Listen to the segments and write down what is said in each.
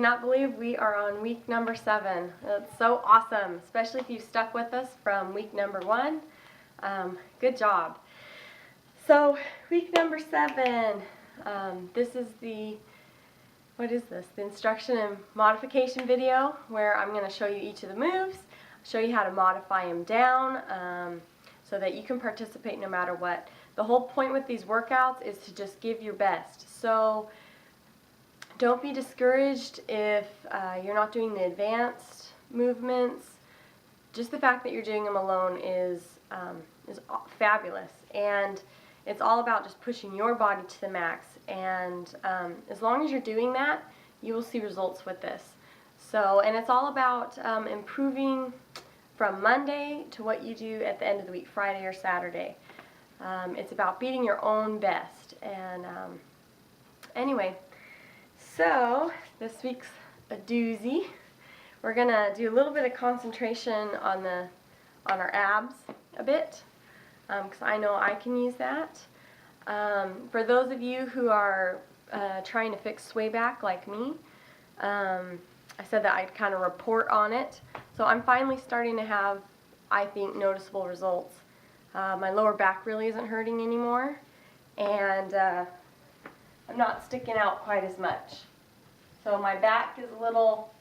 cannot believe we are on week number 7. That's so awesome, especially if you stuck with us from week number 1. Good job. So week number 7, this is the, what is this? The instruction and modification video where I'm going to show you each of the moves, show you how to modify them down so that you can participate no matter what. The whole point with these workouts is to just give your best. So don't be discouraged if you're not doing the advanced movements. Just the fact that you're doing them alone is fabulous, and it's all about just pushing your body to the max. And as long as you're doing that, you will see results with this. So, and it's all about improving from Monday to what you do at the end of the week, Friday or Saturday. It's about beating your own best. And anyway. So, this week's a doozy. We're going to do a little bit of concentration on our abs a bit, because I know I can use that. For those of you who are trying to fix sway back like me, I said that I'd kind of report on it. So I'm finally starting to have, I think, noticeable results. My lower back really isn't hurting anymore, and I'm not sticking out quite as much. So my back is a little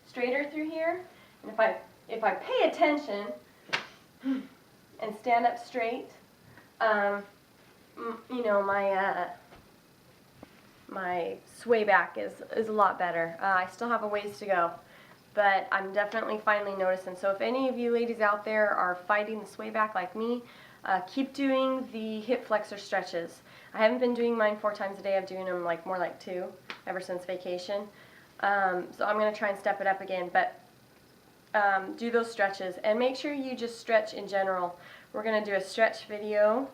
straighter through here, and if I pay attention and stand up straight, you know, my sway back is a lot better. I still have a ways to go, but I'm definitely finally noticing. So if any of you ladies out there are fighting the sway back like me, keep doing the hip flexor stretches. I haven't been doing mine 4 times a day. I'm doing them more like 2 ever since vacation. So I'm going to try and step it up again. But do those stretches. And make sure you just stretch in general. We're going to do a stretch video.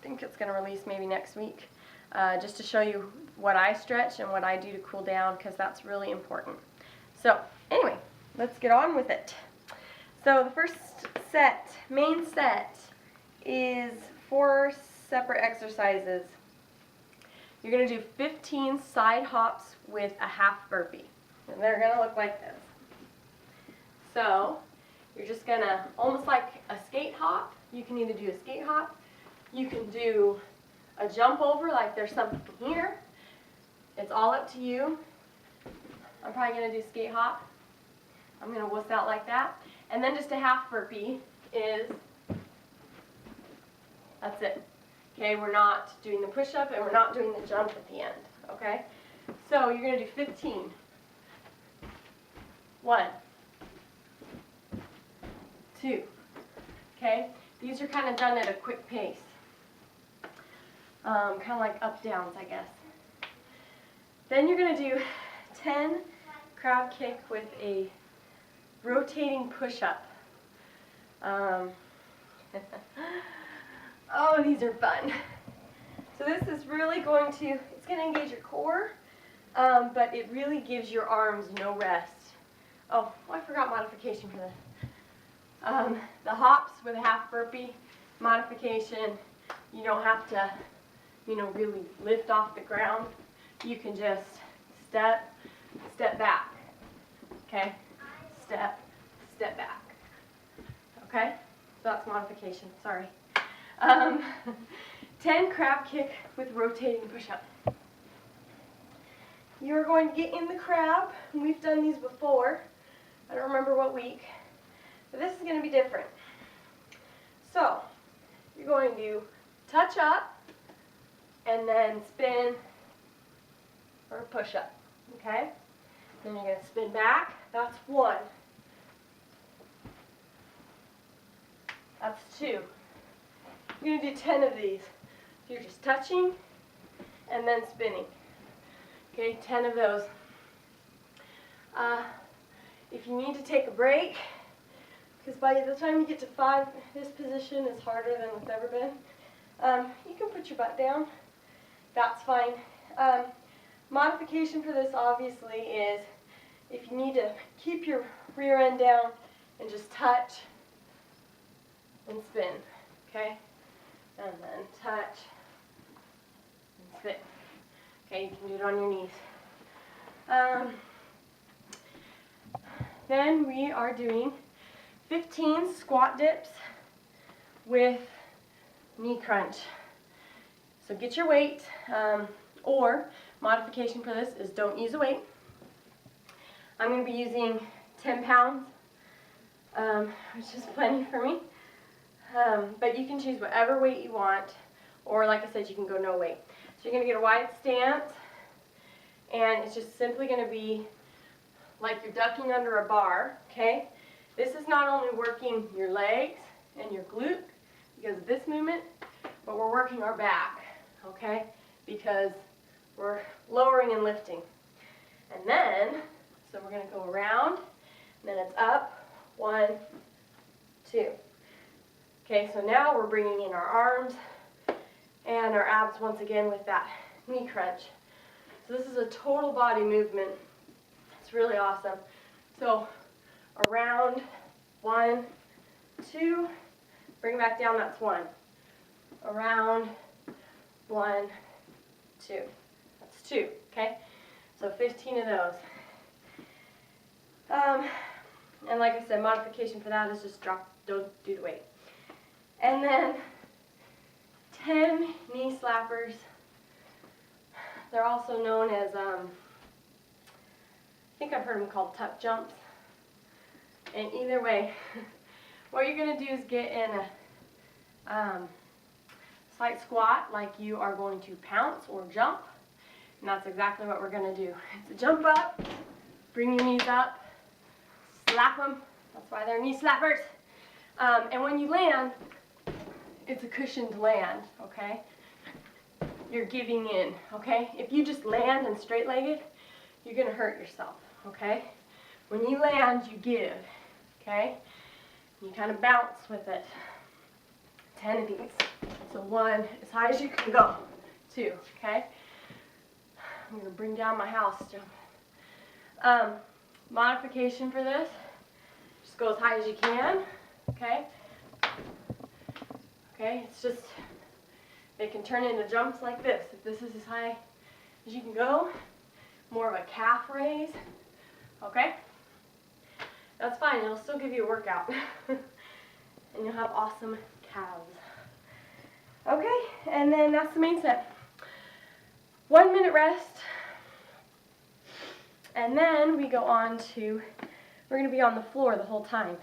I think it's going to release maybe next week. Just to show you what I stretch and what I do to cool down, because that's really important. So anyway, let's get on with it. So the first set, main set, is 4 separate exercises. You're going to do 15 side hops with a half burpee. And they're going to look like this. So you're just going to, almost like a skate hop, you can either do a skate hop, you can do a jump over like there's something here. It's all up to you. I'm probably going to do skate hop. I'm going to wuss out like that. And then just a half burpee is, that's it. Okay, we're not doing the push-up and we're not doing the jump at the end. Okay? So you're going to do 15. 1, 2. Okay? These are kind of done at a quick pace. Kind of like up-downs, I guess. Then you're going to do 10 crab kick with a rotating push-up. Oh, these are fun. So this is really going to, it's going to engage your core, but it really gives your arms no rest. Oh, I forgot modification for this. The hops with a half burpee modification, you don't have to, you know, really lift off the ground. You can just step back. Okay? Step back. Okay? So that's modification, sorry. 10 crab kick with rotating push-up. You're going to get in the crab. We've done these before. I don't remember what week. But this is going to be different. So, you're going to touch up and then spin or push up. Okay? Then you're going to spin back. That's 1. That's 2. You're going to do 10 of these. So you're just touching and then spinning. Okay, 10 of those. If you need to take a break, because by the time you get to 5, this position is harder than it's ever been, you can put your butt down. That's fine. Modification for this obviously is if you need to keep your rear end down and just touch and spin. Okay? And then touch and spin. Okay, you can do it on your knees. then we are doing 15 squat dips with knee crunch. So get your weight, or modification for this is don't use a weight. I'm going to be using 10 pounds, which is plenty for me. But you can choose whatever weight you want, or like I said, you can go no weight. So you're going to get a wide stance, and it's just simply going to be like you're ducking under a bar, okay? This is not only working your legs and your glute because of this movement, but we're working our back, okay? Because we're lowering and lifting. And then, so we're going to go around, and then it's up, 1, 2. Okay, so now we're bringing in our arms and our abs once again with that knee crunch. So this is a total body movement. It's really awesome. So around, 1, 2, bring it back down, that's 1. Around, 1, 2. That's 2, okay? So 15 of those. And like I said, modification for that is just drop, don't do the weight. And then 10 knee slappers. They're also known as, I think I've heard them called tuck jumps. And either way, what you're going to do is get in a slight squat like you are going to pounce or jump. And that's exactly what we're going to do. It's a jump up, bring your knees up, slap them. That's why they're knee slappers. And when you land, it's a cushioned land, okay? You're giving in, okay? If you just land and straight-legged, you're going to hurt yourself, okay? When you land, you give, okay? You kind of bounce with it. 10 of these. So 1, as high as you can go. 2, okay? I'm going to bring down my house jump. Modification for this, just go as high as you can, okay? Okay, it's just, they can turn into jumps like this. If this is as high as you can go, more of a calf raise, okay? That's fine, it'll still give you a workout. And you'll have awesome calves. Okay, and then that's the main set. 1 minute rest. And then we go on to, we're going to be on the floor the whole time,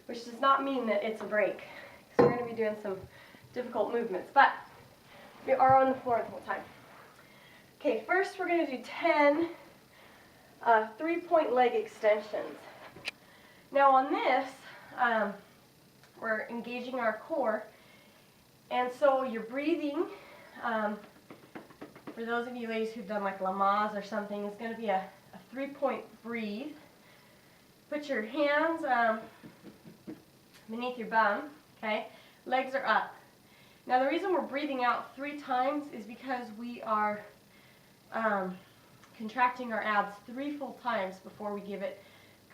which does not mean that it's a break. So we're going to be doing some difficult movements, but we are on the floor the whole time. Okay, first we're going to do 10 3-point leg extensions. Now on this, we're engaging our core, and so you're breathing. For those of you ladies who've done like Lamaze or something, it's going to be a 3-point breathe. Put your hands beneath your bum, okay? Legs are up. Now the reason we're breathing out 3 times is because we are contracting our abs 3 full times before we give it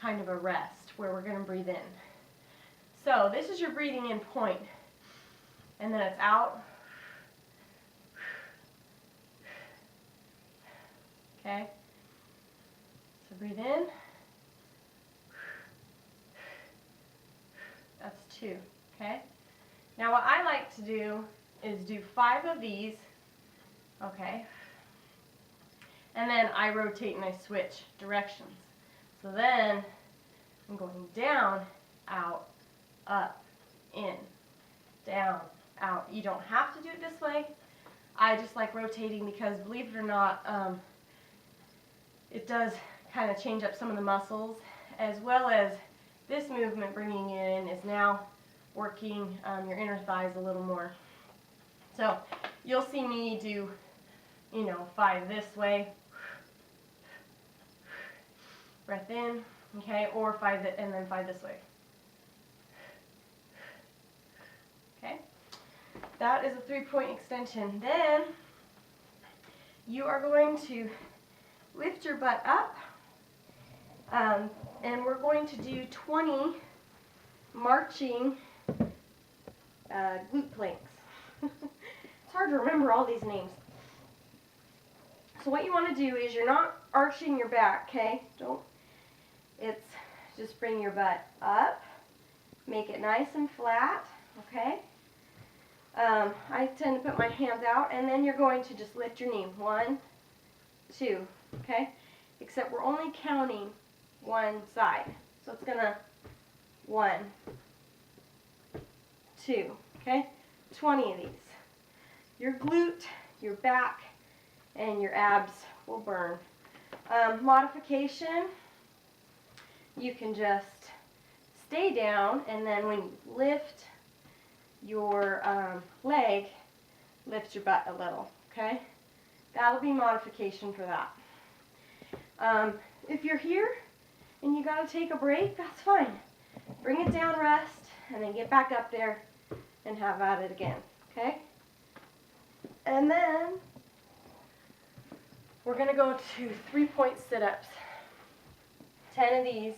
kind of a rest, where we're going to breathe in. So this is your breathing in point, and then it's out. Okay? So breathe in. That's 2, okay? Now what I like to do is do 5 of these, okay? And then I rotate and I switch directions. So then I'm going down, out, up, in, down, out. You don't have to do it this way. I just like rotating because, believe it or not, it does kind of change up some of the muscles, as well as this movement bringing in is now working your inner thighs a little more. So you'll see me do, 5 this way, breath in, okay, or 5 and then 5 this way. Okay, that is a 3-point extension. Then you are going to lift your butt up, and we're going to do 20 marching glute planks. It's hard to remember all these names. So what you want to do is you're not arching your back, okay? It's Just bring your butt up, make it nice and flat, okay? I tend to put my hands out, and then you're going to just lift your knee. 1, 2, okay? Except we're only counting one side. So it's gonna 1, 2, okay? 20 of these. Your glute, your back, and your abs will burn. Modification, you can just stay down, and then when you lift your leg, lift your butt a little, okay? That'll be modification for that. If you're here and you gotta take a break, that's fine. Bring it down, rest, and then get back up there and have at it again, okay? And then we're gonna go to 3-point sit-ups. 10 of these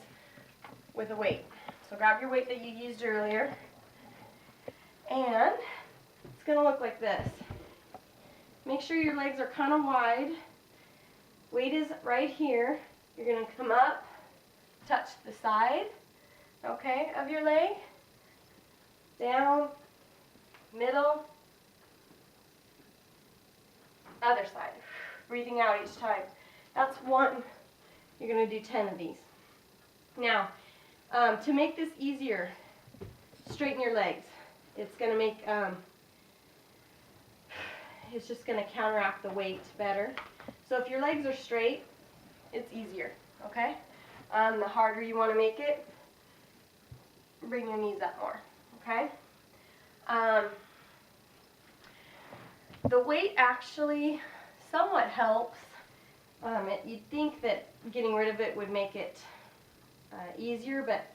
with a weight. So grab your weight that you used earlier, and it's gonna look like this. Make sure your legs are kind of wide. Weight is right here. You're gonna come up, touch the side, okay, of your leg, down, middle, other side. Breathing out each time. That's 1. You're going to do 10 of these. Now, to make this easier, straighten your legs. It's going to make, it's just going to counteract the weight better. So if your legs are straight, it's easier, okay? The harder you want to make it, bring your knees up more, okay? The weight actually somewhat helps. You'd think that getting rid of it would make it easier, but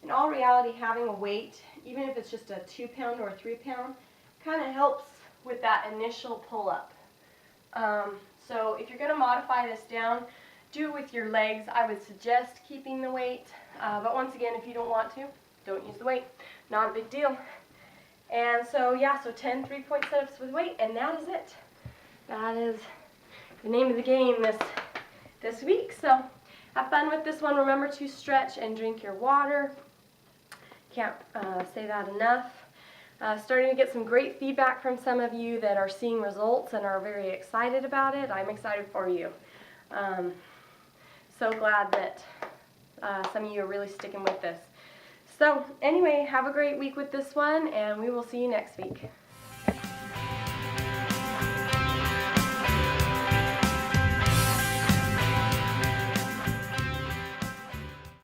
in all reality, having a weight, even if it's just a 2-pound or a 3-pound, kind of helps with that initial pull-up. So if you're going to modify this down, do it with your legs. I would suggest keeping the weight, but once again, if you don't want to, don't use the weight. Not a big deal. And so, yeah, so 10 3-point sit-ups with weight, and that is it. That is the name of the game this week. So have fun with this one. Remember to stretch and drink your water. Can't say that enough. Starting to get some great feedback from some of you that are seeing results and are very excited about it. I'm excited for you. So glad that some of you are really sticking with this. So anyway, have a great week with this one, and we will see you next week.